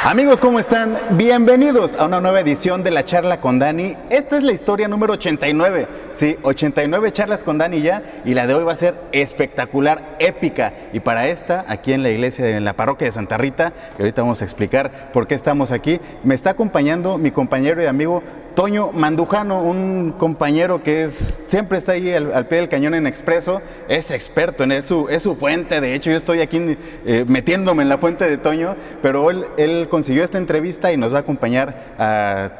Amigos, ¿cómo están? Bienvenidos a una nueva edición de La Charla con Dani. Esta es la historia número 89. Sí, 89 charlas con Dani ya, y la de hoy va a ser espectacular, épica. Y para esta, aquí en la iglesia, en la parroquia de Santa Rita, y ahorita vamos a explicar por qué estamos aquí, me está acompañando mi compañero y amigo Toño Mandujano, un compañero que siempre está ahí al pie del cañón en Expreso, es experto, es su fuente. De hecho, yo estoy aquí metiéndome en la fuente de Toño, pero él consiguió esta entrevista y nos va a acompañar a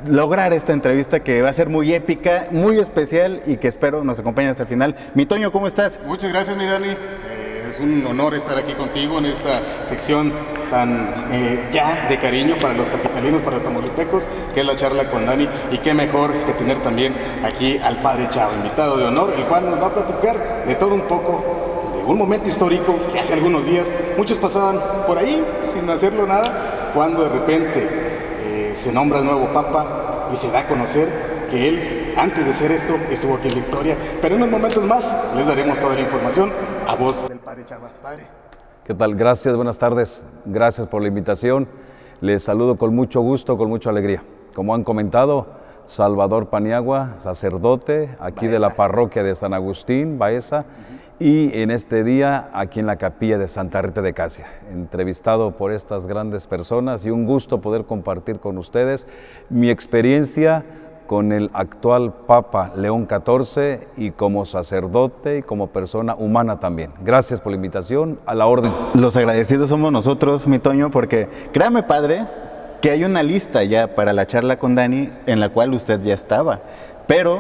lograr esta entrevista que va a ser muy épica, muy especial, y que espero nos acompañe hasta el final. Mi Toño, ¿cómo estás? Muchas gracias, mi Dani. Es un honor estar aquí contigo en esta sección tan ya de cariño para los capitalinos, para los tamaulipecos, que es La Charla con Dani. Y qué mejor que tener también aquí al Padre Chava, invitado de honor, el cual nos va a platicar de todo un poco, de un momento histórico que hace algunos días muchos pasaban por ahí sin hacerlo nada, cuando de repente se nombra el nuevo Papa y se da a conocer que él, antes de hacer esto, estuvo aquí en Victoria. Pero en unos momentos más les daremos toda la información a voz del Padre Chava. Padre. ¿Qué tal? Gracias, buenas tardes. Gracias por la invitación. Les saludo con mucho gusto, con mucha alegría. Como han comentado, Salvador Paniagua, sacerdote aquí de la parroquia de San Agustín, Baeza, y en este día aquí en la capilla de Santa Rita de Casia, entrevistado por estas grandes personas, y un gusto poder compartir con ustedes mi experiencia con el actual Papa León XIV, y como sacerdote y como persona humana también. Gracias por la invitación, a la orden. Los agradecidos somos nosotros, mi Toño, porque créame, padre, que hay una lista ya para La Charla con Dani en la cual usted ya estaba, pero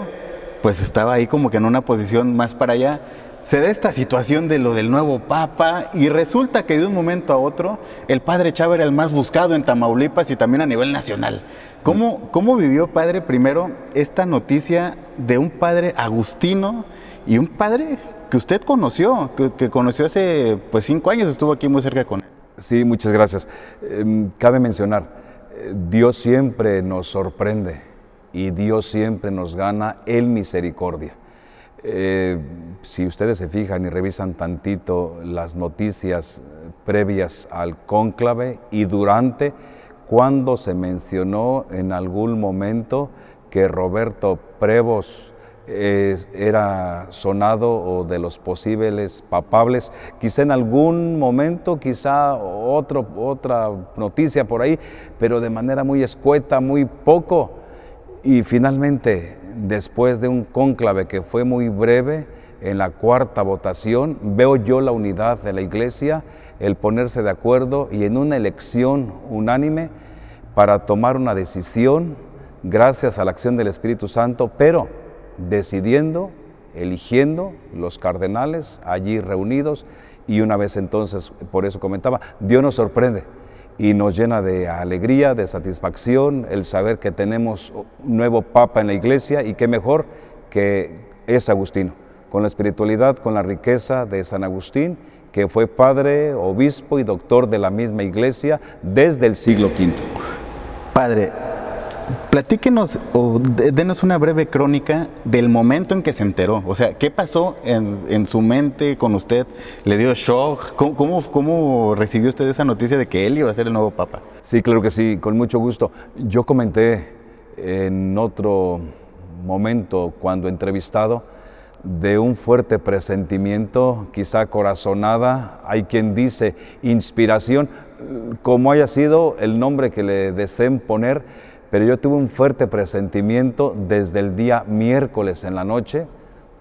pues estaba ahí como que en una posición más para allá. Se da esta situación de lo del nuevo Papa, y resulta que de un momento a otro el Padre Chava era el más buscado en Tamaulipas y también a nivel nacional. ¿Cómo vivió, padre, primero esta noticia de un padre agustino y un padre que usted conoció, que conoció hace 5 años, estuvo aquí muy cerca con él? Sí, muchas gracias. Cabe mencionar, Dios siempre nos sorprende y Dios siempre nos gana en misericordia. Si ustedes se fijan y revisan tantito las noticias previas al cónclave y durante, cuando se mencionó en algún momento que Roberto Prevost era sonado o de los posibles papables, quizá en algún momento, quizá otra noticia por ahí, pero de manera muy escueta, muy poco. Y finalmente, después de un cónclave que fue muy breve, en la cuarta votación, veo yo la unidad de la Iglesia, el ponerse de acuerdo y en una elección unánime para tomar una decisión, gracias a la acción del Espíritu Santo, pero decidiendo, eligiendo los cardenales allí reunidos. Y una vez entonces, por eso comentaba, Dios nos sorprende y nos llena de alegría, de satisfacción, el saber que tenemos un nuevo Papa en la Iglesia, y qué mejor que es Agustino, con la espiritualidad, con la riqueza de San Agustín, que fue padre, obispo y doctor de la misma Iglesia desde el siglo V. Padre, platíquenos o denos una breve crónica del momento en que se enteró. O sea, ¿qué pasó en su mente con usted? ¿Le dio shock? ¿Cómo recibió usted esa noticia de que él iba a ser el nuevo Papa? Sí, claro que sí, con mucho gusto. Yo comenté en otro momento, cuando entrevistado, de un fuerte presentimiento, quizá corazonada, hay quien dice inspiración, como haya sido el nombre que le deseen poner, pero yo tuve un fuerte presentimiento desde el día miércoles en la noche,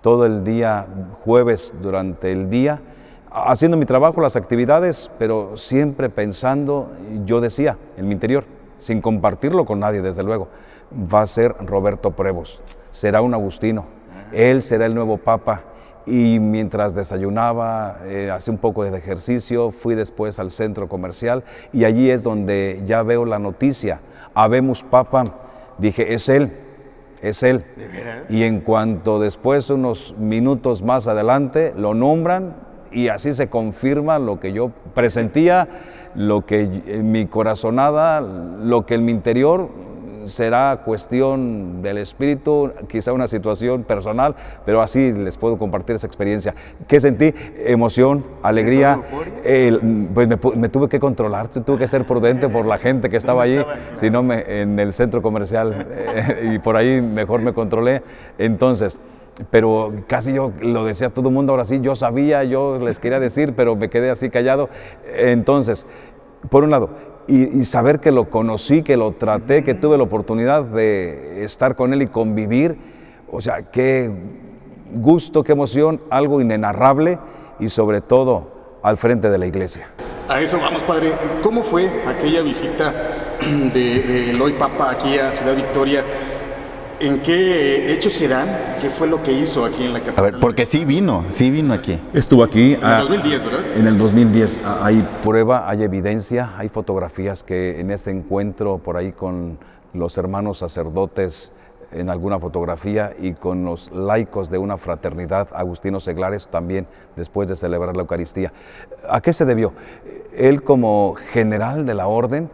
todo el día jueves durante el día, haciendo mi trabajo, las actividades, pero siempre pensando, yo decía en mi interior, sin compartirlo con nadie desde luego, va a ser Roberto Prevost, será un agustino, él será el nuevo Papa. Y mientras desayunaba, hacía un poco de ejercicio, fui después al centro comercial, y allí es donde ya veo la noticia, habemos Papa. Dije, es él, es él. Y en cuanto después, unos minutos más adelante, lo nombran, y así se confirma lo que yo presentía, lo que en mi corazonada, lo que en mi interior será cuestión del espíritu, quizá una situación personal, pero así les puedo compartir esa experiencia. ¿Qué sentí? Emoción, alegría. Pues me tuve que controlar, tuve que ser prudente por la gente que estaba allí, si no en el centro comercial, y por ahí mejor me controlé. Entonces, pero casi yo lo decía a todo el mundo, ahora sí, yo sabía, yo les quería decir, pero me quedé así callado. Entonces, por un lado, y saber que lo conocí, que lo traté, que tuve la oportunidad de estar con él y convivir, o sea, qué gusto, qué emoción, algo inenarrable y sobre todo al frente de la iglesia. A eso vamos, padre. ¿Cómo fue aquella visita del hoy Papa aquí a Ciudad Victoria? ¿En qué hechos se dan? ¿Qué fue lo que hizo aquí en la capital? A ver, porque sí vino aquí. Estuvo aquí. En el 2010, ¿verdad? En el 2010. Hay prueba, hay evidencia, hay fotografías que en este encuentro por ahí con los hermanos sacerdotes en alguna fotografía y con los laicos de una fraternidad, agustinos seglares, también después de celebrar la Eucaristía. ¿A qué se debió? Él como general de la orden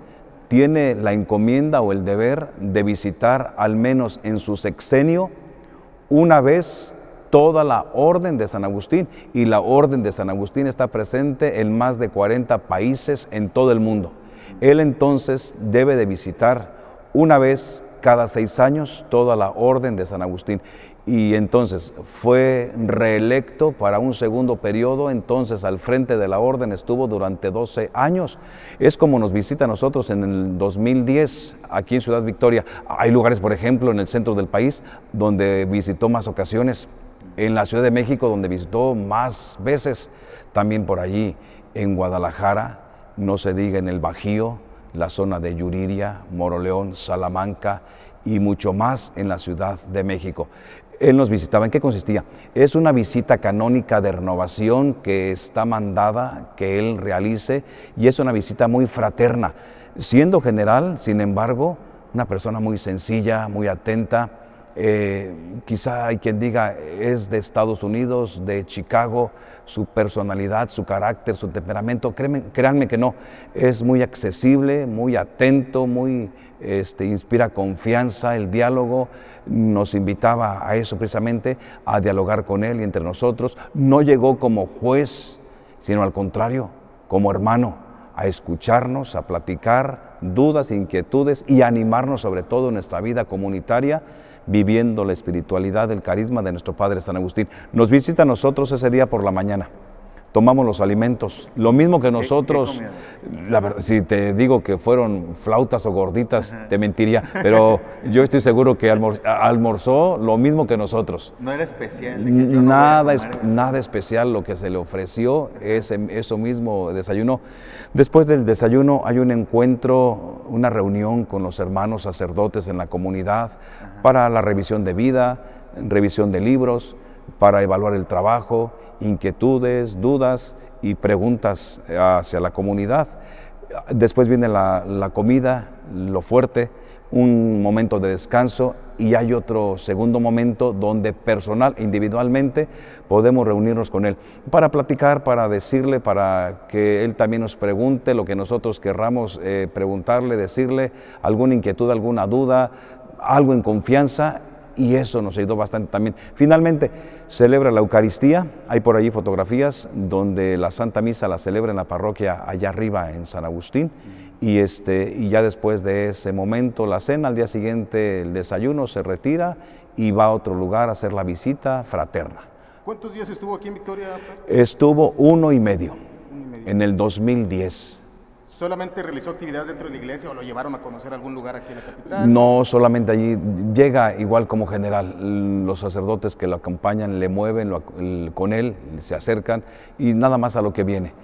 tiene la encomienda o el deber de visitar al menos en su sexenio una vez toda la orden de San Agustín, y la orden de San Agustín está presente en más de 40 países en todo el mundo. Él entonces debe de visitar una vez cada 6 años toda la orden de San Agustín, y entonces fue reelecto para un segundo periodo. Entonces al frente de la orden estuvo durante 12 años. Es como nos visita a nosotros en el 2010 aquí en Ciudad Victoria. Hay lugares, por ejemplo, en el centro del país donde visitó más ocasiones, en la Ciudad de México donde visitó más veces, también por allí en Guadalajara, no se diga en el Bajío, la zona de Yuriria, Moroleón, Salamanca y mucho más en la Ciudad de México. Él nos visitaba. ¿En qué consistía? Es una visita canónica de renovación que está mandada que él realice, y es una visita muy fraterna. Siendo general, sin embargo, una persona muy sencilla, muy atenta. Quizá hay quien diga es de Estados Unidos, de Chicago, su personalidad, su carácter, su temperamento. Créanme que no, es muy accesible, muy atento, muy inspira confianza. El diálogo nos invitaba a eso precisamente, a dialogar con él y entre nosotros. No llegó como juez, sino al contrario, como hermano, a escucharnos, a platicar dudas, inquietudes y animarnos sobre todo en nuestra vida comunitaria, viviendo la espiritualidad del carisma de nuestro Padre San Agustín. Nos visita a nosotros ese día por la mañana. Tomamos los alimentos, lo mismo que nosotros. La verdad, si te digo que fueron flautas o gorditas, te mentiría, pero yo estoy seguro que almorzó lo mismo que nosotros. No era especial. Nada especial lo que se le ofreció, eso mismo desayuno. Después del desayuno hay un encuentro, una reunión con los hermanos sacerdotes en la comunidad para la revisión de vida, revisión de libros, para evaluar el trabajo, inquietudes, dudas y preguntas hacia la comunidad. Después viene la comida, lo fuerte, un momento de descanso, y hay otro segundo momento donde personal, individualmente, podemos reunirnos con él para platicar, para decirle, para que él también nos pregunte lo que nosotros querramos preguntarle, decirle alguna inquietud, alguna duda, algo en confianza. Y eso nos ayudó bastante también. Finalmente, celebra la Eucaristía. Hay por allí fotografías donde la Santa Misa la celebra en la parroquia allá arriba en San Agustín. Y ya después de ese momento, la cena, al día siguiente el desayuno, se retira y va a otro lugar a hacer la visita fraterna. ¿Cuántos días estuvo aquí en Victoria? Estuvo 1 y medio, en el 2010. ¿Solamente realizó actividades dentro de la iglesia o lo llevaron a conocer algún lugar aquí en la capital? No, solamente allí. Llega igual como general. Los sacerdotes que lo acompañan le mueven con él, se acercan y nada más a lo que viene.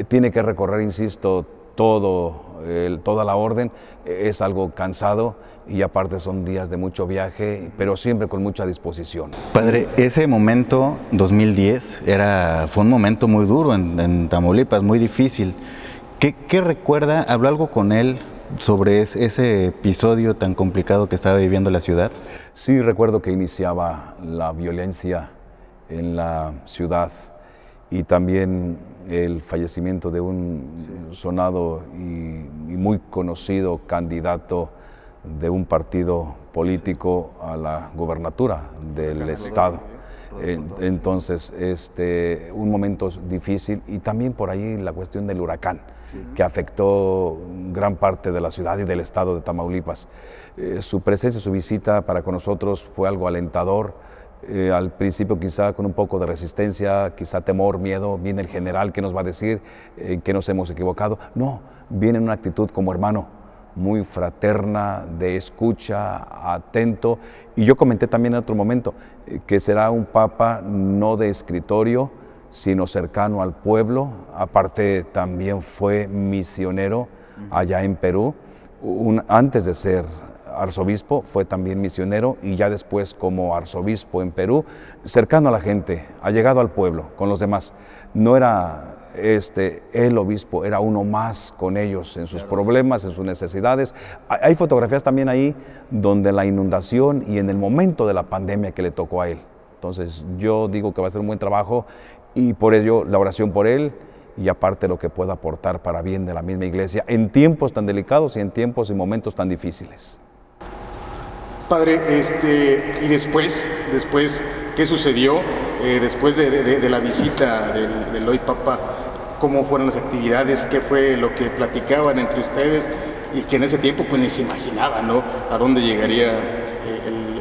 Tiene que recorrer, insisto, toda la orden. Es algo cansado y aparte son días de mucho viaje, pero siempre con mucha disposición. Padre, ese momento, 2010, fue un momento muy duro en Tamaulipas, muy difícil. ¿Qué recuerda? ¿Habló algo con él sobre ese episodio tan complicado que estaba viviendo la ciudad? Sí, recuerdo que iniciaba la violencia en la ciudad y también el fallecimiento de un sonado y muy conocido candidato de un partido político a la gubernatura del estado. Entonces, un momento difícil, y también por ahí la cuestión del huracán, que afectó gran parte de la ciudad y del estado de Tamaulipas. Su presencia, su visita para con nosotros fue algo alentador. Al principio quizá con un poco de resistencia, quizá temor, miedo. Viene el general, ¿qué nos va a decir? ¿En qué nos hemos equivocado? No, viene en una actitud como hermano, muy fraterna, de escucha, atento. Y yo comenté también en otro momento que será un papa no de escritorio, sino cercano al pueblo. Aparte también fue misionero allá en Perú. Antes de ser arzobispo fue también misionero, y ya después como arzobispo en Perú, cercano a la gente, allegado al pueblo, con los demás. No era el obispo, era uno más con ellos en sus problemas, en sus necesidades. Hay fotografías también ahí donde la inundación y en el momento de la pandemia que le tocó a él. Entonces yo digo que va a ser un buen trabajo, y por ello la oración por él, y aparte lo que pueda aportar para bien de la misma iglesia en tiempos tan delicados y en tiempos y momentos tan difíciles. Padre, y después, ¿qué sucedió? Después de la visita del hoy Papa, ¿cómo fueron las actividades? ¿Qué fue lo que platicaban entre ustedes? Y que en ese tiempo pues ni se imaginaba, ¿no?, a dónde llegaría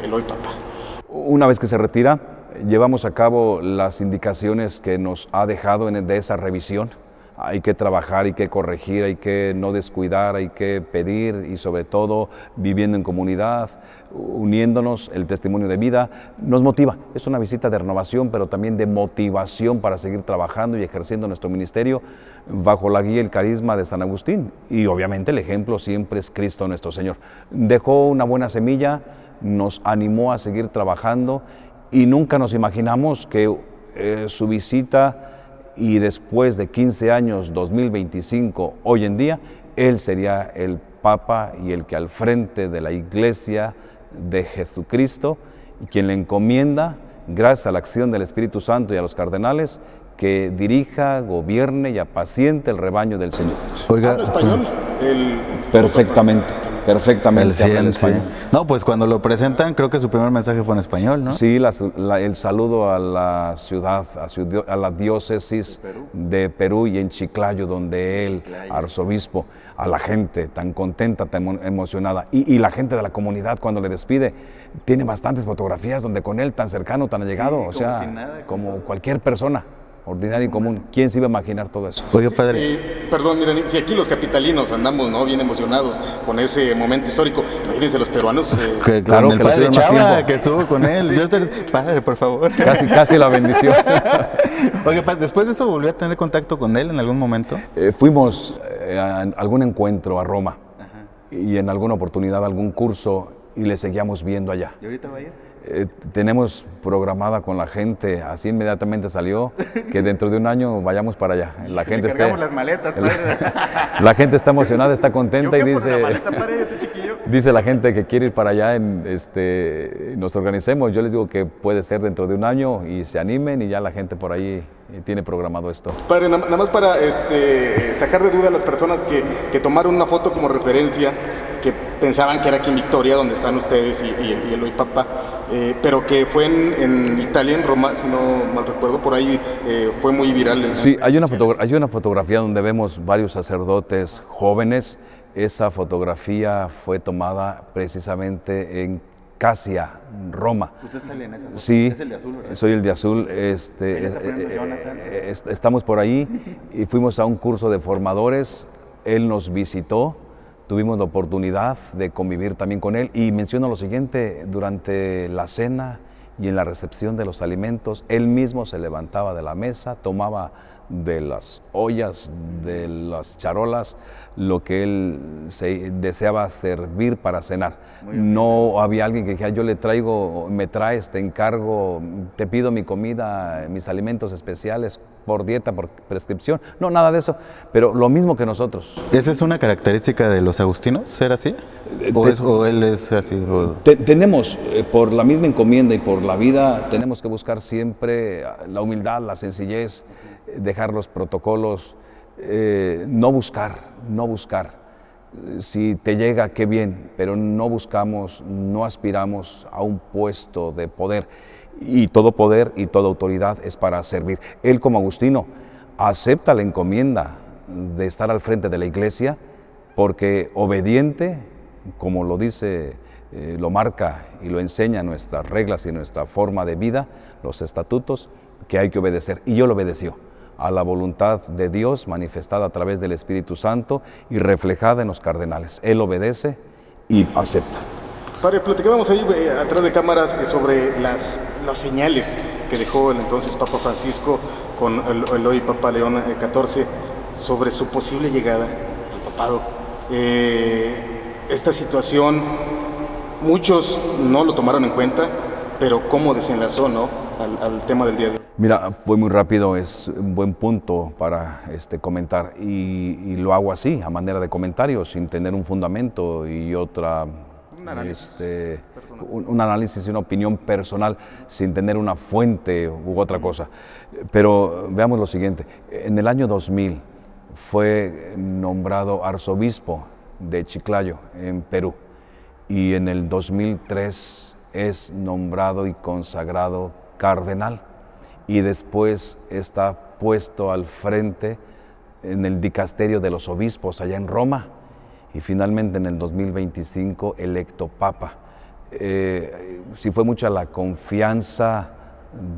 el hoy Papa. Una vez que se retira, llevamos a cabo las indicaciones que nos ha dejado de esa revisión. Hay que trabajar, hay que corregir, hay que no descuidar, hay que pedir, y sobre todo viviendo en comunidad, uniéndonos. El testimonio de vida nos motiva. Es una visita de renovación, pero también de motivación para seguir trabajando y ejerciendo nuestro ministerio bajo la guía y el carisma de San Agustín. Y obviamente el ejemplo siempre es Cristo nuestro Señor. Dejó una buena semilla, nos animó a seguir trabajando, y nunca nos imaginamos que su visita, y después de 15 años, 2025, hoy en día, él sería el Papa y el que al frente de la Iglesia de Jesucristo, y quien le encomienda, gracias a la acción del Espíritu Santo y a los cardenales, que dirija, gobierne y apaciente el rebaño del Señor. Oiga, ¿habla español? Perfectamente. Perfectamente habla en español. No, pues cuando lo presentan, creo que su primer mensaje fue en español, ¿no? Sí, el saludo a la ciudad, a la diócesis de Perú y en Chiclayo, donde él, arzobispo, a la gente tan contenta, tan emocionada, y la gente de la comunidad cuando le despide, tiene bastantes fotografías donde con él tan cercano, tan allegado, o sea, si nada, como cualquier persona ordinario y común. ¿Quién se iba a imaginar todo eso? Oye, padre. Perdón, miren, si aquí los capitalinos andamos, ¿no?, bien emocionados con ese momento histórico, imagínense los peruanos. Claro, el padre Chava, que estuvo con él. Padre, por favor. Casi la bendición. Oye, padre, ¿después de eso volvió a tener contacto con él en algún momento? Fuimos a algún encuentro a Roma. Ajá. Y en alguna oportunidad algún curso, y le seguíamos viendo allá. ¿Y ahorita va a ir? Tenemos programada con la gente, así inmediatamente salió, que dentro de un año vayamos para allá. La gente las maletas, la gente está emocionada, está contenta, y dice, maleta, dice la gente que quiere ir para allá, nos organicemos. Yo les digo que puede ser dentro de un año, y se animen, y ya la gente por ahí tiene programado esto. Padre, nada más para sacar de duda a las personas que tomaron una foto como referencia, que pensaban que era aquí en Victoria, donde están ustedes y el hoy Papa, pero que fue en Italia, en Roma, si no mal recuerdo, por ahí fue muy viral. Sí, hay una fotografía donde vemos varios sacerdotes jóvenes. Esa fotografía fue tomada precisamente en Casia, Roma. ¿Usted sale en esa foto? Sí, es el de azul, ¿verdad? soy el de azul. Estamos por ahí y fuimos a un curso de formadores. Él nos visitó, tuvimos la oportunidad de convivir también con él, y menciono lo siguiente: durante la cena y en la recepción de los alimentos, él mismo se levantaba de la mesa, tomaba de las ollas, de las charolas, lo que él deseaba servir para cenar. No había alguien que dijera, yo le traigo, me traes, te encargo, te pido mi comida, mis alimentos especiales por dieta, por prescripción. No, nada de eso, pero lo mismo que nosotros. ¿Esa es una característica de los agustinos, ser así? ¿O él es así? Tenemos, por la misma encomienda y por la vida, tenemos que buscar siempre la humildad, la sencillez, dejar los protocolos, no buscar. Si te llega, qué bien, pero no buscamos, no aspiramos a un puesto de poder. Y todo autoridad es para servir. Él, como Agustino, acepta la encomienda de estar al frente de la iglesia porque obediente, como lo dice, lo marca y lo enseña nuestras reglas y nuestra forma de vida, los estatutos, que hay que obedecer. Y yo lo obedeció a la voluntad de Dios manifestada a través del Espíritu Santo y reflejada en los cardenales. Él obedece y acepta. Padre, platicábamos ahí atrás de cámaras sobre las señales que dejó el entonces Papa Francisco con el hoy Papa León XIV sobre su posible llegada al papado. Esta situación, muchos no lo tomaron en cuenta, pero cómo desenlazó, ¿no?, al tema del día de hoy. Mira, fue muy rápido, es un buen punto para comentar y lo hago así, a manera de comentario, sin tener un fundamento y un análisis y una opinión personal, sin tener una fuente u otra cosa. Pero veamos lo siguiente, en el año 2000 fue nombrado arzobispo de Chiclayo, en Perú, y en el 2003 es nombrado y consagrado cardenal, y después está puesto al frente en el dicasterio de los obispos allá en Roma, y finalmente en el 2025 electo papa. Si fue mucha la confianza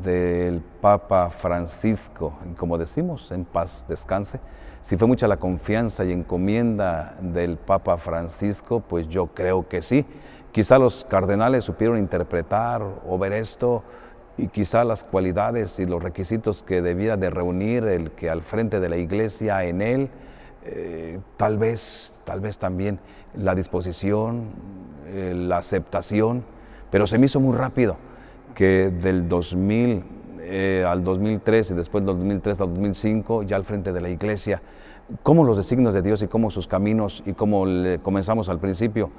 del Papa Francisco, y como decimos, en paz descanse, si fue mucha la confianza y encomienda del Papa Francisco, pues yo creo que sí. Quizá los cardenales supieron interpretar o ver esto, y quizá las cualidades y los requisitos que debiera de reunir el que al frente de la iglesia en él, tal vez también la disposición, la aceptación, pero se me hizo muy rápido que del 2000 al 2003 y después del 2003 al 2005 ya al frente de la iglesia, cómo los designios de Dios y cómo sus caminos y cómo comenzamos al principio,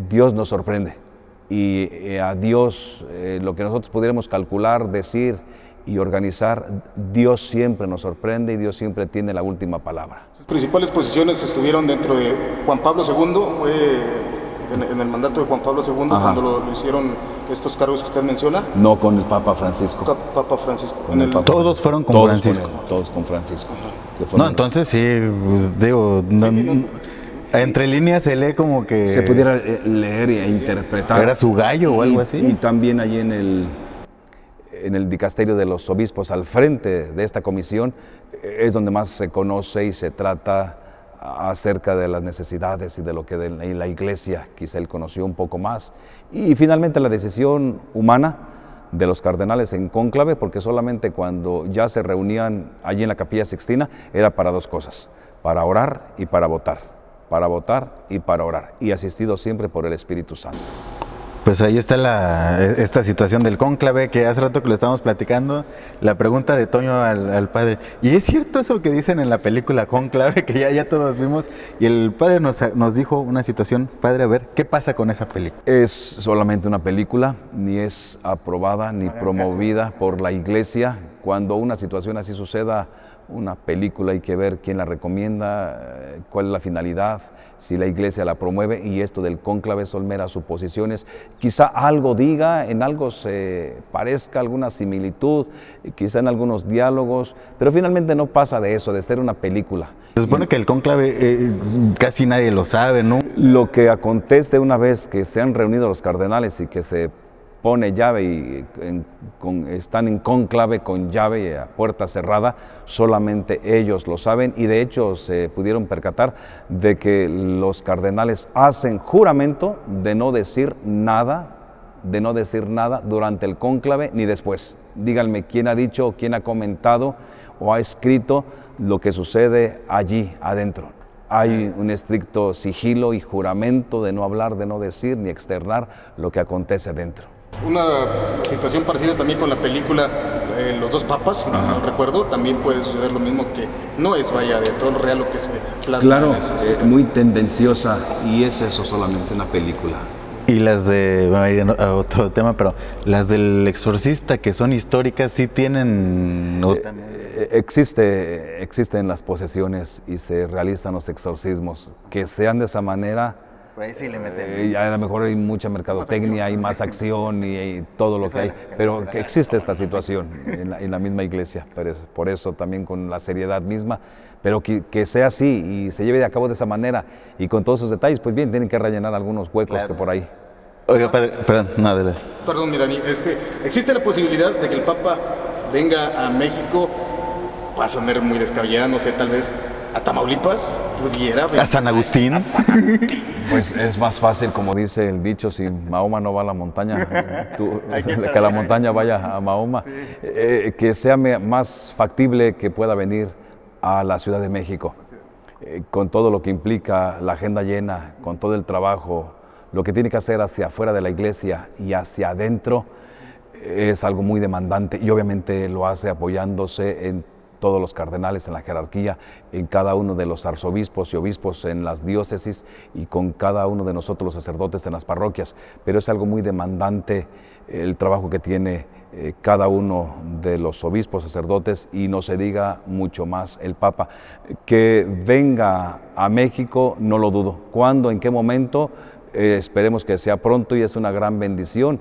Dios nos sorprende. Y a Dios, lo que nosotros pudiéramos calcular, decir y organizar, Dios siempre nos sorprende y Dios siempre tiene la última palabra. Sus principales posiciones estuvieron dentro de Juan Pablo II, fue en el mandato de Juan Pablo II. Ajá. Cuando lo hicieron estos cargos que usted menciona. No, con el Papa Francisco. Papa Francisco. Todos fueron con Francisco. Todos con Francisco. No, entonces sí, digo, entre líneas se lee como que se pudiera leer e interpretar. Era su gallo o algo así. Y también allí en el dicasterio de los obispos, al frente de esta comisión, es donde más se conoce y se trata acerca de las necesidades y de lo que de la iglesia quizá él conoció un poco más. Y finalmente la decisión humana de los cardenales en cónclave, porque solamente cuando ya se reunían allí en la Capilla Sixtina era para dos cosas, para orar y para votar y para orar, y asistido siempre por el Espíritu Santo. Pues ahí está esta situación del cónclave, que hace rato que lo estábamos platicando, la pregunta de Toño al padre. ¿Y es cierto eso que dicen en la película Cónclave, que ya todos vimos? Y el padre nos dijo una situación. Padre, a ver, ¿qué pasa con esa película? Es solamente una película, ni es aprobada ni promovida por la iglesia. Cuando una situación así suceda, una película hay que ver quién la recomienda, cuál es la finalidad, si la iglesia la promueve, y esto del cónclave son meras suposiciones. Quizá algo diga, en algo se parezca, alguna similitud, quizá en algunos diálogos, pero finalmente no pasa de eso, de ser una película. Se supone que el cónclave casi nadie lo sabe, ¿no? Lo que acontece una vez que se han reunido los cardenales y que se pone llave y están en cónclave con llave y a puerta cerrada, solamente ellos lo saben, y de hecho se pudieron percatar de que los cardenales hacen juramento de no decir nada durante el cónclave ni después. Díganme quién ha dicho, quién ha comentado o ha escrito lo que sucede allí adentro. Hay un estricto sigilo y juramento de no hablar, de no decir ni externar lo que acontece dentro. Una situación parecida también con la película Los dos papas, si no recuerdo, también puede suceder lo mismo, que no es, vaya, de todo lo real lo que se plasma. Claro, muy tendenciosa, y es eso solamente, una película. Y las de, voy a ir a otro tema, pero las del exorcista que son históricas, ¿sí tienen? Existen las posesiones y se realizan los exorcismos. Que sean de esa manera, Por ahí sí le meten. a lo mejor hay mucha mercadotecnia, hay más acción y todo lo que hay, pero que existe esta situación en la misma iglesia, pero por eso también con la seriedad misma, pero que sea así y se lleve a cabo de esa manera y con todos sus detalles, pues bien, tienen que rellenar algunos huecos que por ahí. Oiga, padre, perdón, no, adelante. Perdón, mi Dani, ¿existe la posibilidad de que el Papa venga a México? Va a sonar muy descabellada, no sé, tal vez a Tamaulipas pudiera venir. A San Agustín. Pues es más fácil, como dice el dicho, si Mahoma no va a la montaña, que la montaña vaya a Mahoma, que sea más factible que pueda venir a la Ciudad de México, con todo lo que implica la agenda llena, con todo el trabajo, lo que tiene que hacer hacia afuera de la iglesia y hacia adentro, es algo muy demandante y obviamente lo hace apoyándose en todos los cardenales en la jerarquía, en cada uno de los arzobispos y obispos en las diócesis y con cada uno de nosotros los sacerdotes en las parroquias, pero es algo muy demandante el trabajo que tiene cada uno de los obispos, sacerdotes y no se diga mucho más el Papa. Que venga a México, no lo dudo. ¿Cuándo? ¿En qué momento? Esperemos que sea pronto y es una gran bendición.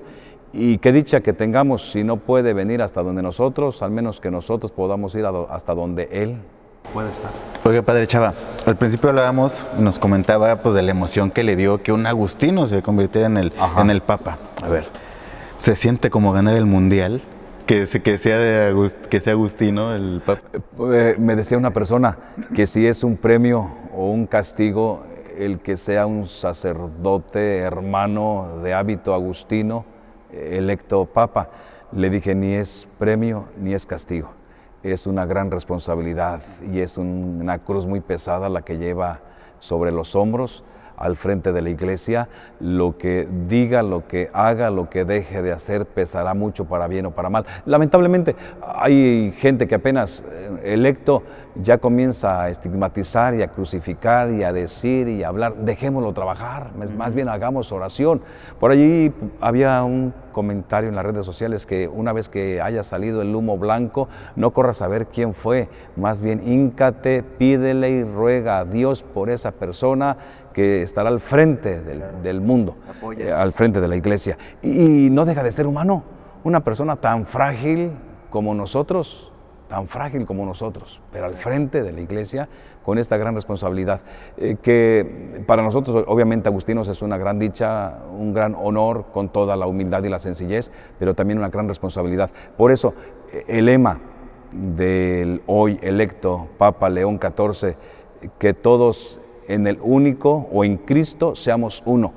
Y qué dicha que tengamos, si no puede venir hasta donde nosotros, al menos que nosotros podamos ir hasta donde Él puede estar. Oiga, padre Chava, al principio hablábamos, nos comentaba pues de la emoción que le dio que un agustino se convirtiera en el Papa. A ver, ¿se siente como ganar el mundial? Que sea agustino el Papa. Me decía una persona que si es un premio o un castigo el que sea un sacerdote hermano de hábito agustino electo Papa. Le dije, ni es premio ni es castigo, es una gran responsabilidad y es una cruz muy pesada la que lleva sobre los hombros al frente de la iglesia. Lo que diga, lo que haga, lo que deje de hacer pesará mucho para bien o para mal. Lamentablemente hay gente que apenas electo ya comienza a estigmatizar y a crucificar y a decir y a hablar. Dejémoslo trabajar, más bien hagamos oración. Por allí había un comentario en las redes sociales que una vez que haya salido el humo blanco, no corras a ver quién fue, más bien híncate, pídele y ruega a Dios por esa persona que estará al frente del mundo, al frente de la iglesia. Y no deja de ser humano, una persona tan frágil como nosotros, pero al frente de la iglesia con esta gran responsabilidad, que para nosotros obviamente agustinos es una gran dicha, un gran honor con toda la humildad y la sencillez, pero también una gran responsabilidad. Por eso el lema del hoy electo Papa León XIV, que todos en el único o en Cristo seamos uno.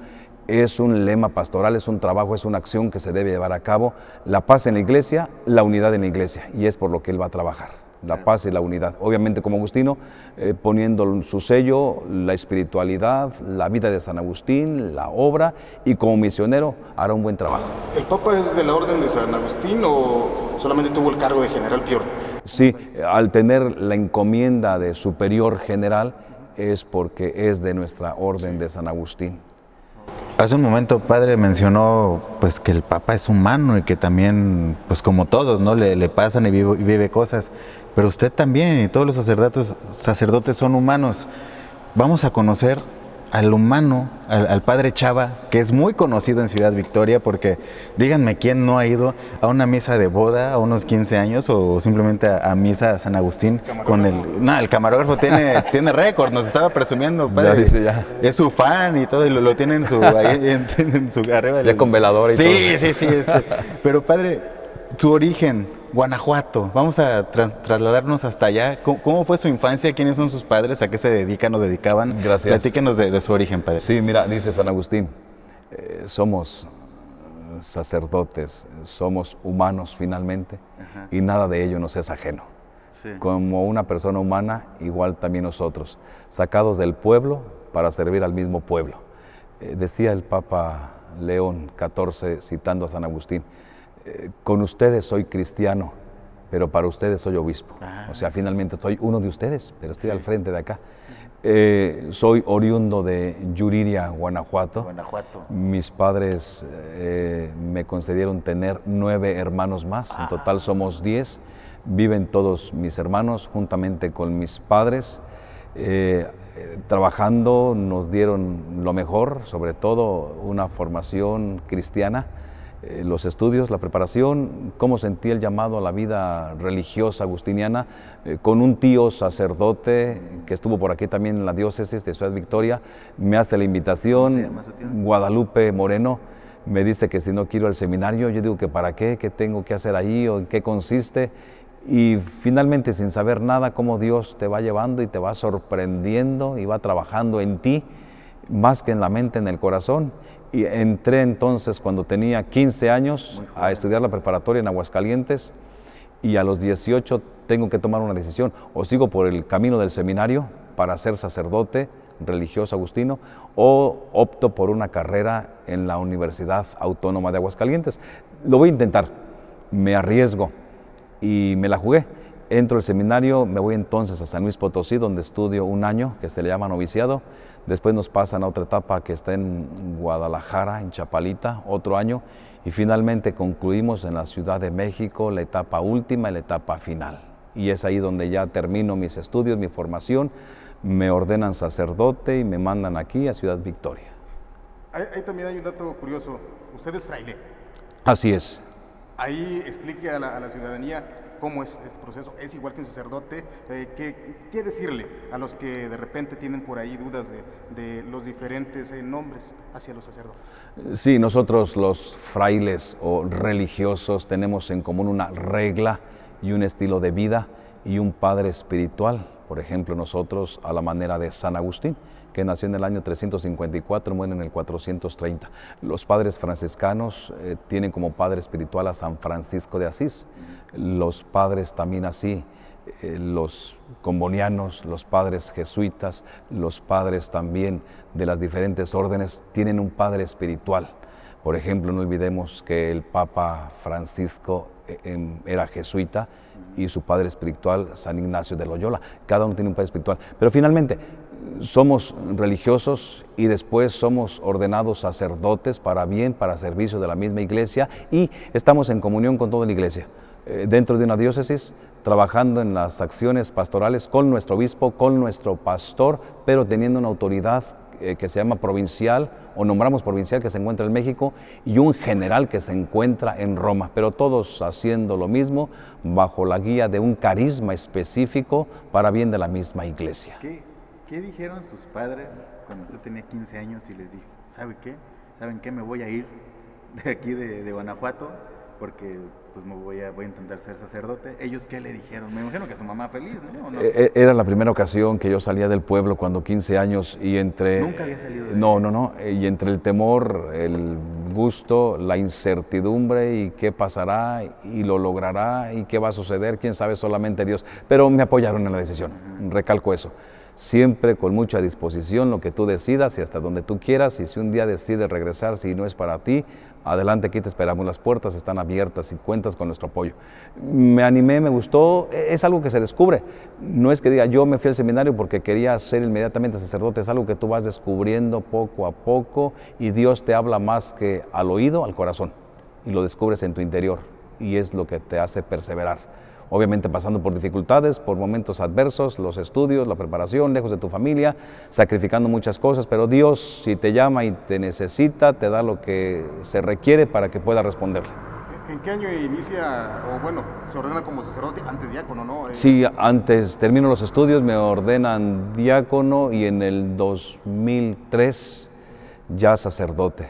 Es un lema pastoral, es un trabajo, es una acción que se debe llevar a cabo. La paz en la iglesia, la unidad en la iglesia, y es por lo que él va a trabajar, la paz y la unidad. Obviamente como agustino, poniendo su sello, la espiritualidad, la vida de San Agustín, la obra, y como misionero hará un buen trabajo. ¿El Papa es de la Orden de San Agustín o solamente tuvo el cargo de general prior? Sí, al tener la encomienda de superior general, es porque es de nuestra Orden de San Agustín. Hace un momento, padre, mencionó pues que el Papa es humano y que también, pues como todos, ¿no? Le pasan y vive cosas. Pero usted también y todos los sacerdotes son humanos. Vamos a conocer al humano, al padre Chava, que es muy conocido en Ciudad Victoria, porque díganme quién no ha ido a una misa de boda a unos 15 años o simplemente a misa a San Agustín con el camarógrafo tiene récord, nos estaba presumiendo, padre. Ya dice ya. Es su fan y todo, y lo tiene en su arriba. Ya con velador y todo. Sí. Pero padre, su origen, Guanajuato, vamos a trasladarnos hasta allá. ¿Cómo fue su infancia? ¿Quiénes son sus padres? ¿A qué se dedican o dedicaban? Gracias. Platíquenos de su origen, padre. Sí, mira, dice San Agustín, somos sacerdotes, somos humanos finalmente, y nada de ello nos es ajeno. Sí. Como una persona humana, igual también nosotros, sacados del pueblo para servir al mismo pueblo. Decía el Papa León XIV, citando a San Agustín, con ustedes soy cristiano, pero para ustedes soy obispo. Ah. O sea, finalmente soy uno de ustedes, pero estoy al frente de acá. Soy oriundo de Yuriria, Guanajuato. Guanajuato. Mis padres me concedieron tener 9 hermanos más, en total somos 10. Viven todos mis hermanos juntamente con mis padres. Trabajando nos dieron lo mejor, sobre todo una formación cristiana, los estudios, la preparación, cómo sentí el llamado a la vida religiosa agustiniana, con un tío sacerdote que estuvo por aquí también en la diócesis de Ciudad Victoria, me hace la invitación. ¿Cómo se llama su tío? Guadalupe Moreno, me dice que si no quiero el seminario, yo digo que para qué tengo que hacer ahí o en qué consiste. Y finalmente, sin saber nada, cómo Dios te va llevando y te va sorprendiendo y va trabajando en ti, más que en la mente, en el corazón. Y entré entonces cuando tenía 15 años a estudiar la preparatoria en Aguascalientes, y a los 18 tengo que tomar una decisión: o sigo por el camino del seminario para ser sacerdote religioso agustino, o opto por una carrera en la Universidad Autónoma de Aguascalientes. Lo voy a intentar, me arriesgo. Y me la jugué. Entro al seminario, me voy entonces a San Luis Potosí, donde estudio un año, que se le llama noviciado. Después nos pasan a otra etapa que está en Guadalajara, en Chapalita, otro año. Y finalmente concluimos en la Ciudad de México la etapa última y la etapa final. Y es ahí donde ya termino mis estudios, mi formación. Me ordenan sacerdote y me mandan aquí a Ciudad Victoria. Ahí también hay un dato curioso. Usted es fraile. Así es. Ahí explique a la ciudadanía cómo es este proceso. Es igual que un sacerdote. ¿Qué decirle a los que de repente tienen por ahí dudas de los diferentes nombres hacia los sacerdotes? Sí, nosotros los frailes o religiosos tenemos en común una regla y un estilo de vida y un padre espiritual. Por ejemplo, nosotros a la manera de San Agustín, que nació en el año 354, muere en el 430. Los padres franciscanos tienen como padre espiritual a San Francisco de Asís. Los padres también así, los combonianos, los padres jesuitas, los padres también de las diferentes órdenes tienen un padre espiritual. Por ejemplo, no olvidemos que el Papa Francisco era jesuita y su padre espiritual, San Ignacio de Loyola. Cada uno tiene un padre espiritual. Pero finalmente, somos religiosos y después somos ordenados sacerdotes para bien, para servicio de la misma iglesia, y estamos en comunión con toda la iglesia. Dentro de una diócesis, trabajando en las acciones pastorales con nuestro obispo, con nuestro pastor, pero teniendo una autoridad que se llama provincial, o nombramos provincial, que se encuentra en México, y un general que se encuentra en Roma, pero todos haciendo lo mismo bajo la guía de un carisma específico para bien de la misma iglesia. ¿Qué dijeron sus padres cuando usted tenía 15 años y les dijo: ¿sabe qué? ¿Saben qué? Me voy a ir de aquí de Guanajuato porque pues voy a intentar ser sacerdote? ¿Ellos qué le dijeron? Me imagino que a su mamá feliz, ¿no? ¿No? Era la primera ocasión que yo salía del pueblo cuando 15 años y entre... ¿Nunca había salido de ahí? No. Y entre el temor, el gusto, la incertidumbre y qué pasará y lo logrará y qué va a suceder, quién sabe, solamente Dios. Pero me apoyaron en la decisión, recalco eso. Siempre con mucha disposición, lo que tú decidas y hasta donde tú quieras, y si un día decides regresar, si no es para ti, adelante, aquí te esperamos, las puertas están abiertas y cuentas con nuestro apoyo. Me animé, me gustó, es algo que se descubre. No es que diga yo me fui al seminario porque quería ser inmediatamente sacerdote, es algo que tú vas descubriendo poco a poco y Dios te habla más que al oído, al corazón, y lo descubres en tu interior y es lo que te hace perseverar. Obviamente pasando por dificultades, por momentos adversos, los estudios, la preparación, lejos de tu familia, sacrificando muchas cosas, pero Dios, si te llama y te necesita, te da lo que se requiere para que pueda responderle. ¿En qué año inicia, o bueno, se ordena como sacerdote, antes diácono, no? Sí, antes termino los estudios, me ordenan diácono y en el 2003 ya sacerdote,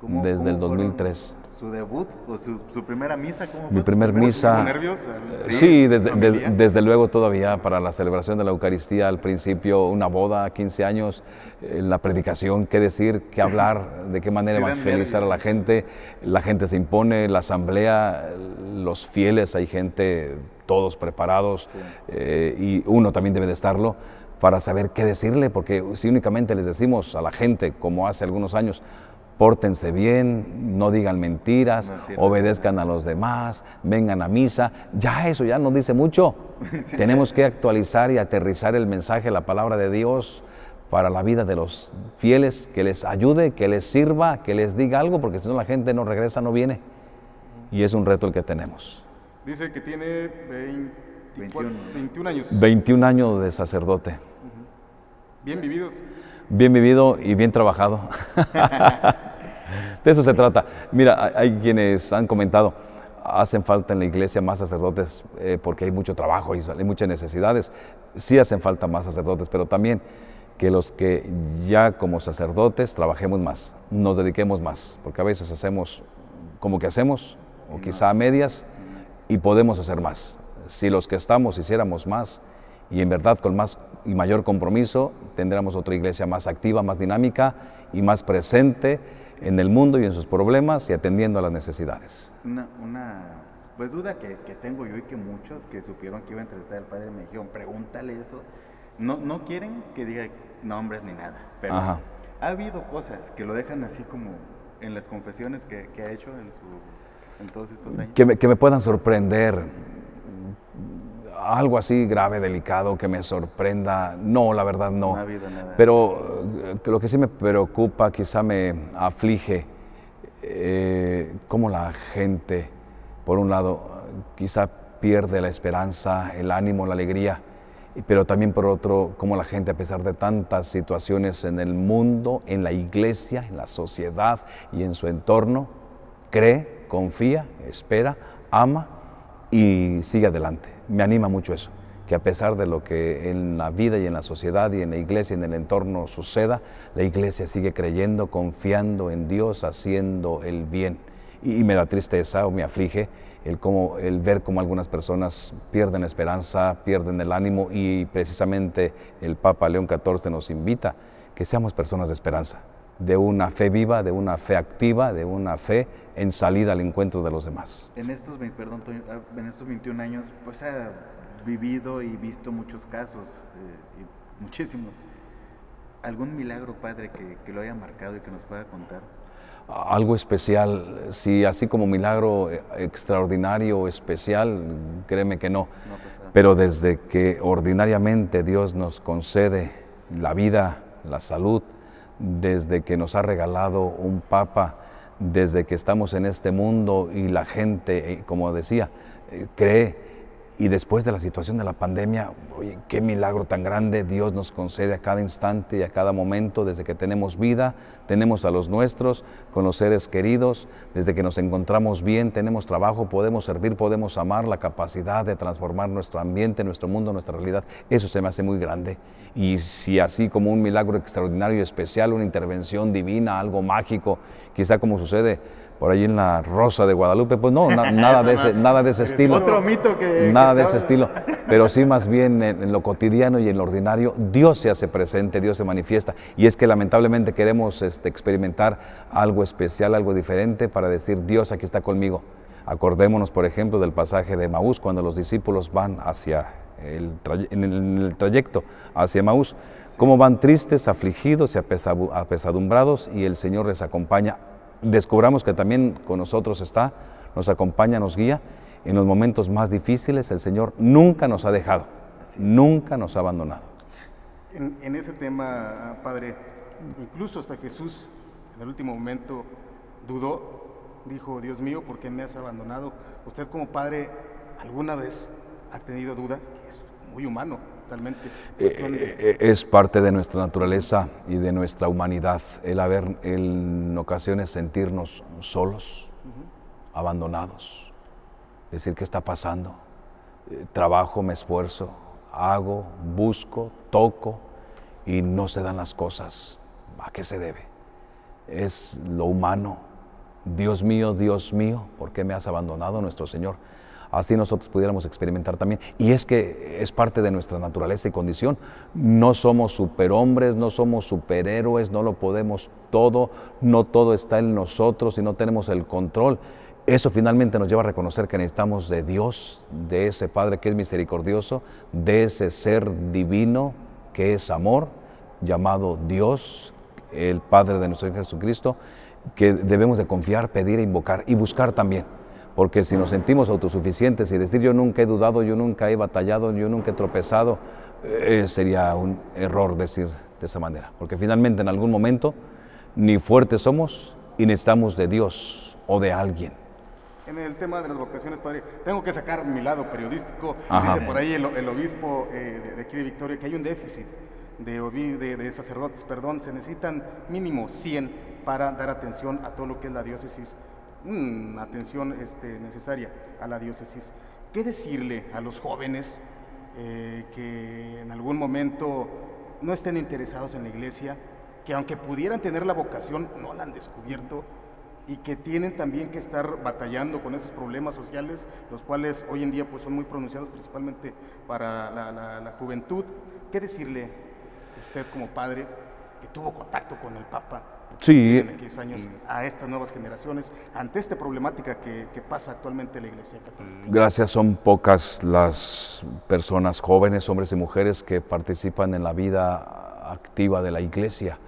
desde el 2003. ¿Su debut o su primera misa? ¿Cómo fue? Mi primer misa. ¿Nervios? Sí, desde luego todavía para la celebración de la Eucaristía, al principio una boda, 15 años, la predicación, qué decir, qué hablar, de qué manera evangelizar a la gente se impone, la asamblea, los fieles, hay gente, todos preparados, y uno también debe de estarlo para saber qué decirle, porque si únicamente les decimos a la gente, como hace algunos años, pórtense bien, no digan mentiras, No es cierto. obedezcan a los demás, vengan a misa. Ya eso ya nos dice mucho. Tenemos que actualizar y aterrizar el mensaje, la palabra de Dios para la vida de los fieles, que les ayude, que les sirva, que les diga algo, porque si no la gente no regresa, no viene. Y es un reto el que tenemos. Dice que tiene 21 años. 21 años de sacerdote. Bien vividos. Bien vivido y bien trabajado. De eso se trata. Mira, hay quienes han comentado, hacen falta en la iglesia más sacerdotes porque hay mucho trabajo y hay muchas necesidades. Sí hacen falta más sacerdotes, pero también que los que ya como sacerdotes trabajemos más, nos dediquemos más, porque a veces hacemos como que hacemos, o quizá a medias, y podemos hacer más. Si los que estamos hiciéramos más, y en verdad con más y mayor compromiso, tendremos otra iglesia más activa, más dinámica y más presente en el mundo y en sus problemas y atendiendo a las necesidades. Pues duda que tengo yo y que muchos que supieron que iba a entrevistar al padre me dijeron, pregúntale eso. No quieren que diga nombres ni nada, pero Ajá. ha habido cosas que lo dejan así como en las confesiones que ha hecho en todos estos años. Que me puedan sorprender, algo así grave, delicado, que me sorprenda. No, la verdad no. No ha habido nada. Pero lo que sí me preocupa, quizá me aflige, cómo la gente, por un lado, quizá pierde la esperanza, el ánimo, la alegría, pero también por otro, cómo la gente, a pesar de tantas situaciones en el mundo, en la iglesia, en la sociedad y en su entorno, cree, confía, espera, ama y sigue adelante. Me anima mucho eso, que a pesar de lo que en la vida y en la sociedad y en la iglesia y en el entorno suceda, la iglesia sigue creyendo, confiando en Dios, haciendo el bien. Y me da tristeza o me aflige el ver cómo algunas personas pierden la esperanza, pierden el ánimo, y precisamente el Papa León XIV nos invita que seamos personas de esperanza, de una fe viva, de una fe activa, de una fe en salida al encuentro de los demás. En estos 21 años, pues ha vivido y visto muchos casos, muchísimos. ¿Algún milagro, padre, que lo haya marcado y que nos pueda contar? Algo especial, sí, así como milagro extraordinario, especial, créeme que no. Pero desde que ordinariamente Dios nos concede la vida, la salud, desde que nos ha regalado un Papa, desde que estamos en este mundo y la gente, como decía, cree. Y después de la situación de la pandemia, oye, qué milagro tan grande Dios nos concede a cada instante y a cada momento, desde que tenemos vida, tenemos a los nuestros, con los seres queridos, desde que nos encontramos bien, tenemos trabajo, podemos servir, podemos amar, la capacidad de transformar nuestro ambiente, nuestro mundo, nuestra realidad. Eso se me hace muy grande. Y si así como un milagro extraordinario y especial, una intervención divina, algo mágico, quizá como sucede por ahí en la Rosa de Guadalupe, pues no, nada de ese estilo. Otro mito Nada de ese estilo, pero sí más bien en lo cotidiano y en lo ordinario, Dios se hace presente, Dios se manifiesta. Y es que lamentablemente queremos experimentar algo especial, algo diferente para decir, Dios aquí está conmigo. Acordémonos, por ejemplo, del pasaje de Emaús, cuando los discípulos van en el trayecto hacia Emaús, cómo van tristes, afligidos y apesadumbrados, y el Señor les acompaña. Descubramos que también con nosotros está, nos acompaña, nos guía. En los momentos más difíciles el Señor nunca nos ha dejado, nunca nos ha abandonado. En ese tema, padre, incluso hasta Jesús en el último momento dudó, dijo, Dios mío, ¿por qué me has abandonado? Usted como padre, ¿alguna vez ha tenido duda? Es muy humano, realmente. Es parte de nuestra naturaleza y de nuestra humanidad el en ocasiones sentirnos solos, abandonados, decir qué está pasando. Trabajo, me esfuerzo, hago, busco, toco y no se dan las cosas. ¿A qué se debe? Es lo humano. Dios mío, ¿por qué me has abandonado, nuestro Señor? Así nosotros pudiéramos experimentar también. Y es que es parte de nuestra naturaleza y condición. No somos superhombres, no somos superhéroes, no lo podemos todo, no todo está en nosotros y no tenemos el control. Eso finalmente nos lleva a reconocer que necesitamos de Dios, de ese Padre que es misericordioso, de ese ser divino que es amor, llamado Dios, el Padre de nuestro Señor Jesucristo. que debemos de confiar, pedir e invocar y buscar también. Porque si nos sentimos autosuficientes y decir yo nunca he dudado, yo nunca he batallado, yo nunca he tropezado, sería un error decir de esa manera. Porque finalmente en algún momento ni fuertes somos y necesitamos de Dios o de alguien. En el tema de las vocaciones, padre, tengo que sacar mi lado periodístico. Ajá. Dice por ahí el obispo de aquí de Victoria que hay un déficit de sacerdotes, perdón, se necesitan mínimo 100 para dar atención a todo lo que es la diócesis, atención necesaria a la diócesis. ¿Qué decirle a los jóvenes que en algún momento no estén interesados en la iglesia, que aunque pudieran tener la vocación, no la han descubierto y que tienen también que estar batallando con esos problemas sociales, los cuales hoy en día pues, son muy pronunciados principalmente para la juventud? ¿Qué decirle usted como padre que tuvo contacto con el Papa Sí, en aquellos años a estas nuevas generaciones ante esta problemática que pasa actualmente en la Iglesia Católica? gracias, son pocas las personas jóvenes, hombres y mujeres que participan en la vida activa de la iglesia,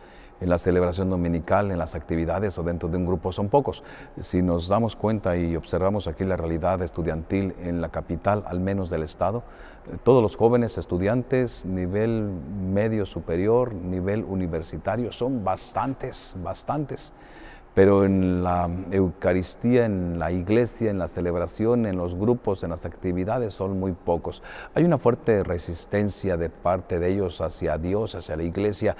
en la celebración dominical, en las actividades o dentro de un grupo, son pocos. Si nos damos cuenta y observamos aquí la realidad estudiantil en la capital, al menos del estado, todos los jóvenes estudiantes, nivel medio superior, nivel universitario, son bastantes, pero en la Eucaristía, en la iglesia, en la celebración, en los grupos, en las actividades, son muy pocos. Hay una fuerte resistencia de parte de ellos hacia Dios, hacia la iglesia,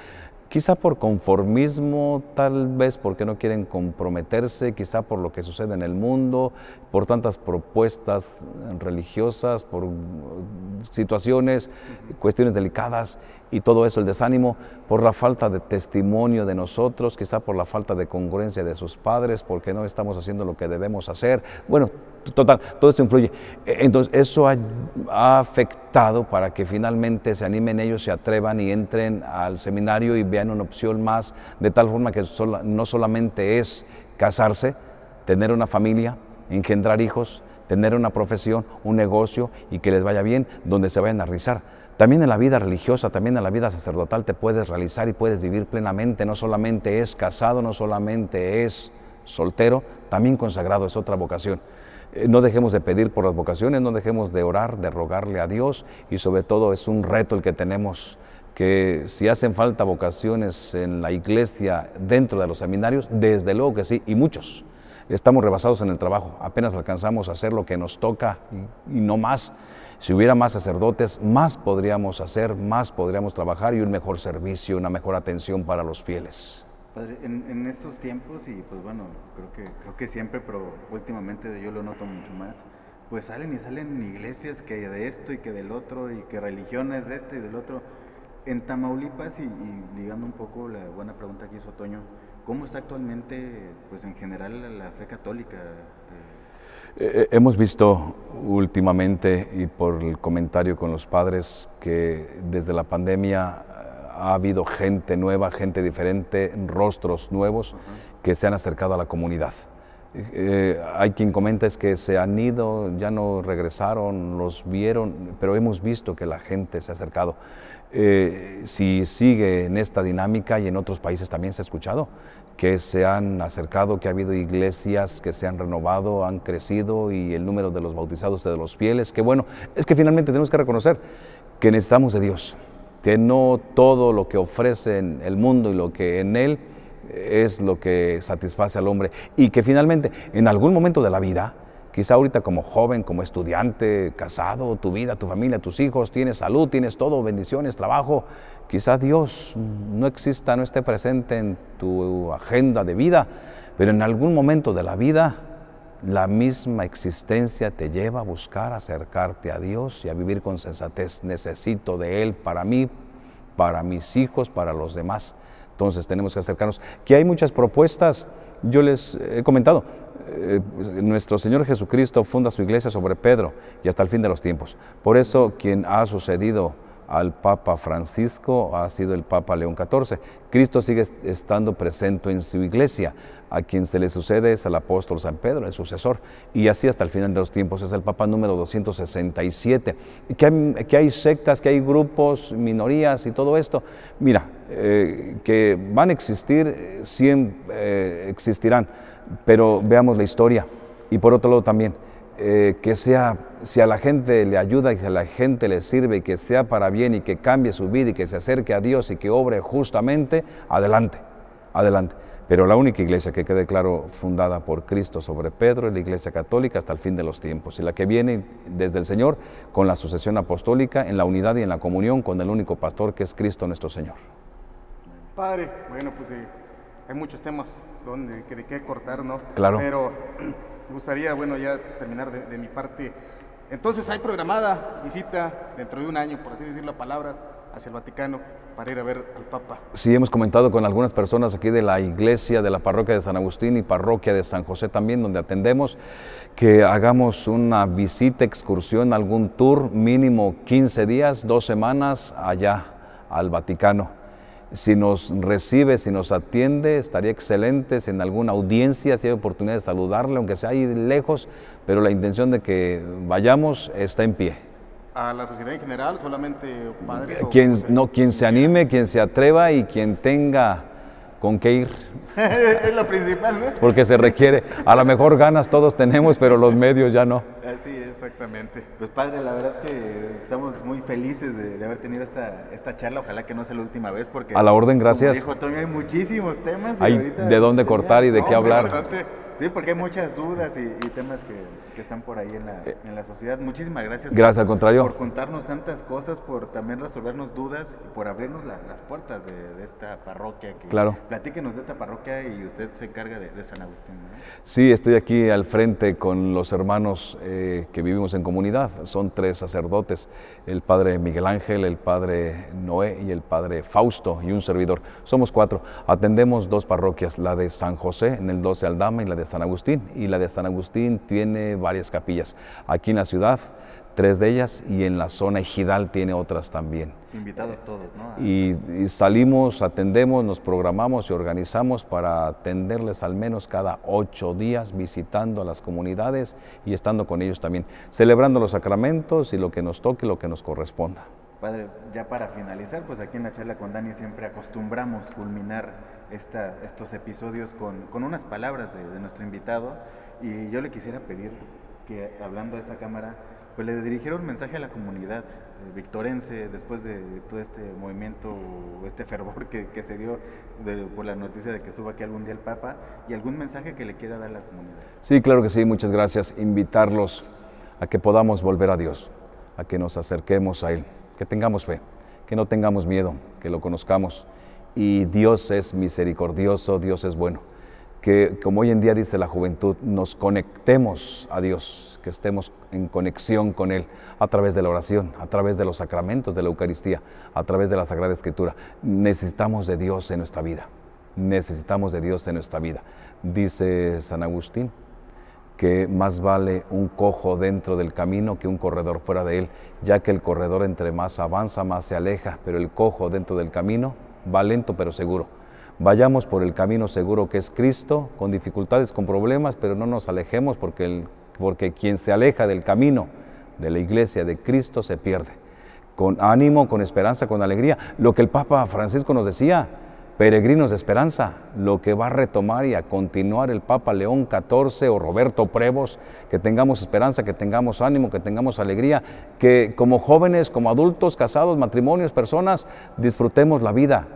quizá por conformismo, tal vez porque no quieren comprometerse, quizá por lo que sucede en el mundo, por tantas propuestas religiosas, por situaciones, cuestiones delicadas y todo eso, el desánimo, por la falta de testimonio de nosotros, quizá por la falta de congruencia de sus padres, porque no estamos haciendo lo que debemos hacer. Bueno, total, todo esto influye. Entonces, eso ha afectado para que finalmente se animen ellos, se atrevan y entren al seminario y vean una opción más, de tal forma que no solamente es casarse, tener una familia, engendrar hijos, tener una profesión, un negocio y que les vaya bien, donde se vayan a realizar. También en la vida religiosa, también en la vida sacerdotal te puedes realizar y puedes vivir plenamente. No solamente es casado, no solamente es soltero, también consagrado es otra vocación. No dejemos de pedir por las vocaciones, no dejemos de orar, de rogarle a Dios y sobre todo es un reto el que tenemos, que si hacen falta vocaciones en la iglesia dentro de los seminarios, desde luego que sí, y muchos. Estamos rebasados en el trabajo, apenas alcanzamos a hacer lo que nos toca y no más. Si hubiera más sacerdotes, más podríamos hacer, más podríamos trabajar y un mejor servicio, una mejor atención para los fieles. Padre, en estos tiempos, y pues bueno, creo que siempre, pero últimamente yo lo noto mucho más, pues salen iglesias que de esto y que del otro, y que religiones de este y del otro. En Tamaulipas, y ligando un poco la buena pregunta que hizo Toño, ¿cómo está actualmente, pues en general, la fe católica? Hemos visto últimamente, y por el comentario con los padres, que desde la pandemia ha habido gente nueva, gente diferente, rostros nuevos que se han acercado a la comunidad. Hay quien comenta es que se han ido, ya no regresaron, los vieron, pero hemos visto que la gente se ha acercado. Si sigue en esta dinámica, y en otros países también se ha escuchado, que se han acercado, que ha habido iglesias que se han renovado, han crecido, y el número de los bautizados, de los fieles, que bueno, es que finalmente tenemos que reconocer que necesitamos de Dios, que no todo lo que ofrece en el mundo y lo que en él es lo que satisface al hombre, y que finalmente en algún momento de la vida, quizá ahorita como joven, como estudiante, casado, tu vida, tu familia, tus hijos, tienes salud, tienes todo, bendiciones, trabajo, quizá Dios no exista, no esté presente en tu agenda de vida, pero en algún momento de la vida la misma existencia te lleva a buscar acercarte a Dios y a vivir con sensatez. Necesito de Él para mí, para mis hijos, para los demás. Entonces tenemos que acercarnos. Que hay muchas propuestas, yo les he comentado, nuestro Señor Jesucristo funda su iglesia sobre Pedro y hasta el fin de los tiempos. Por eso quien ha sucedido al Papa Francisco ha sido el Papa León XIV. Cristo sigue estando presente en su iglesia. A quien se le sucede es al apóstol San Pedro, el sucesor, y así hasta el final de los tiempos. Es el Papa número 267. Que hay sectas, que hay grupos, minorías y todo esto. Mira, que van a existir, siempre existirán, pero veamos la historia. Y por otro lado también, que sea, si a la gente le ayuda y si a la gente le sirve y que sea para bien y que cambie su vida y que se acerque a Dios y que obre justamente, adelante, adelante. Pero la única iglesia, que quede claro, fundada por Cristo sobre Pedro, es la Iglesia Católica hasta el fin de los tiempos, y la que viene desde el Señor con la sucesión apostólica en la unidad y en la comunión con el único pastor que es Cristo nuestro Señor. Padre, bueno, pues hay muchos temas de qué cortar, ¿no? Claro. Pero me gustaría, bueno, ya terminar de mi parte. Entonces hay programada visita dentro de un año, por así decir la palabra, hacia el Vaticano para ir a ver al Papa. Sí, hemos comentado con algunas personas aquí de la iglesia, de la parroquia de San Agustín y parroquia de San José también, donde atendemos, que hagamos una visita, excursión, algún tour, mínimo 15 días, 2 semanas allá al Vaticano. Si nos recibe, si nos atiende, estaría excelente. Si en alguna audiencia, si hay oportunidad de saludarle, aunque sea ahí lejos, pero la intención de que vayamos está en pie. ¿A la sociedad en general, solamente padres? Quien se anime, quien se atreva y quien tenga con qué ir. Es lo principal, ¿no? Porque se requiere. A lo mejor ganas todos tenemos, pero los medios ya no. Así es, exactamente. Pues padre, la verdad que estamos muy felices de haber tenido esta charla. Ojalá que no sea la última vez, porque a la orden, gracias. Como dijo Toño, hay muchísimos temas. Hay de dónde cortar y de qué hablar. Bastante. Sí, porque hay muchas dudas y temas que están por ahí en la sociedad. Muchísimas gracias. Gracias, al contrario. Por contarnos tantas cosas, por también resolvernos dudas y por abrirnos las puertas de esta parroquia. Claro. Platíquenos de esta parroquia y usted se encarga de San Agustín, ¿no? Sí, estoy aquí al frente con los hermanos que vivimos en comunidad. Son 3 sacerdotes, el padre Miguel Ángel, el padre Noé y el padre Fausto y un servidor. Somos 4. Atendemos 2 parroquias, la de San José en el 12 Aldama y la de San Agustín. Y la de San Agustín tiene varias capillas. Aquí en la ciudad, 3 de ellas, y en la zona ejidal tiene otras también. Invitados todos, ¿no? Y salimos, atendemos, nos programamos y organizamos para atenderles al menos cada 8 días, visitando a las comunidades y estando con ellos también, celebrando los sacramentos y lo que nos toque, lo que nos corresponda. Padre, ya para finalizar, pues aquí en la charla con Dani siempre acostumbramos culminar estos episodios con unas palabras de nuestro invitado, y yo le quisiera pedir que, hablando a esa cámara, pues le dirigiera un mensaje a la comunidad victorense después de todo este movimiento, este fervor que se dio por la noticia de que estuvo aquí algún día el Papa, y algún mensaje que le quiera dar a la comunidad. Sí, claro que sí, muchas gracias. Invitarlos a que podamos volver a Dios, a que nos acerquemos a Él, que tengamos fe, que no tengamos miedo, que lo conozcamos. Y Dios es misericordioso, Dios es bueno. Que, como hoy en día dice la juventud, nos conectemos a Dios, que estemos en conexión con Él a través de la oración, a través de los sacramentos de la Eucaristía, a través de la Sagrada Escritura. Necesitamos de Dios en nuestra vida, necesitamos de Dios en nuestra vida. Dice San Agustín que más vale un cojo dentro del camino que un corredor fuera de él, ya que el corredor entre más avanza, más se aleja, pero el cojo dentro del camino va lento pero seguro. Vayamos por el camino seguro que es Cristo, con dificultades, con problemas, pero no nos alejemos porque quien se aleja del camino de la iglesia de Cristo se pierde. Con ánimo, con esperanza, con alegría. Lo que el Papa Francisco nos decía, peregrinos de esperanza, lo que va a retomar y a continuar el Papa León XIV o Roberto Prevost, que tengamos esperanza, que tengamos ánimo, que tengamos alegría, que como jóvenes, como adultos, casados, matrimonios, personas, disfrutemos la vida,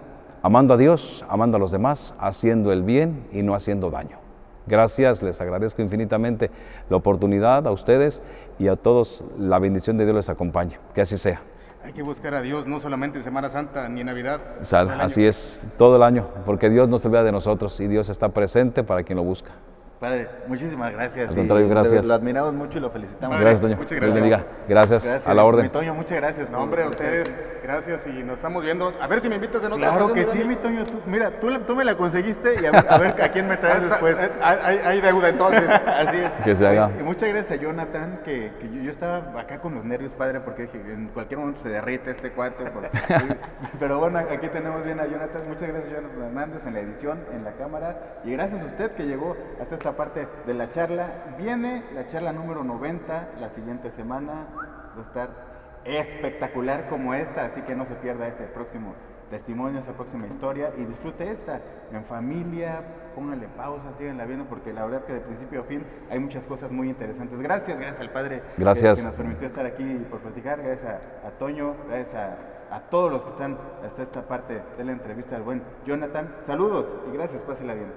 amando a Dios, amando a los demás, haciendo el bien y no haciendo daño. Gracias, les agradezco infinitamente la oportunidad a ustedes y a todos, la bendición de Dios les acompañe. Que así sea. Hay que buscar a Dios no solamente en Semana Santa ni en Navidad. Así es, todo el año, porque Dios no se olvida de nosotros y Dios está presente para quien lo busca. Padre, muchísimas gracias. Al contrario, gracias. Lo admiramos mucho y lo felicitamos. Gracias, Toño. Muchas Dios gracias. bendiga. Gracias. A la orden. Mi Toño, muchas gracias. No, hombre, a ustedes, gracias y nos estamos viendo. A ver si me invitas en otra Claro ocasión, que sí, Dani. mi Toño. Mira, tú me la conseguiste y a ver a quién me traes después. Hay deuda entonces. Así es. Que se haga. Y muchas gracias a Jonathan, que yo estaba acá con los nervios, padre, porque dije, en cualquier momento se derrite este cuate. Pero bueno, aquí tenemos bien a Jonathan. Muchas gracias, Jonathan Hernández, en la edición, en la cámara. Y gracias a usted que llegó hasta esta parte de la charla. Viene la charla número 90 la siguiente semana. Va a estar espectacular como esta, así que no se pierda ese próximo testimonio, esa próxima historia y disfrute esta en familia, pónganle pausa, síganla viendo porque la verdad que de principio a fin hay muchas cosas muy interesantes. Gracias al Padre Gracias. que nos permitió estar aquí por platicar, gracias a Toño, gracias a todos los que están hasta esta parte de la entrevista al buen Jonathan. Saludos y gracias, pásela bien.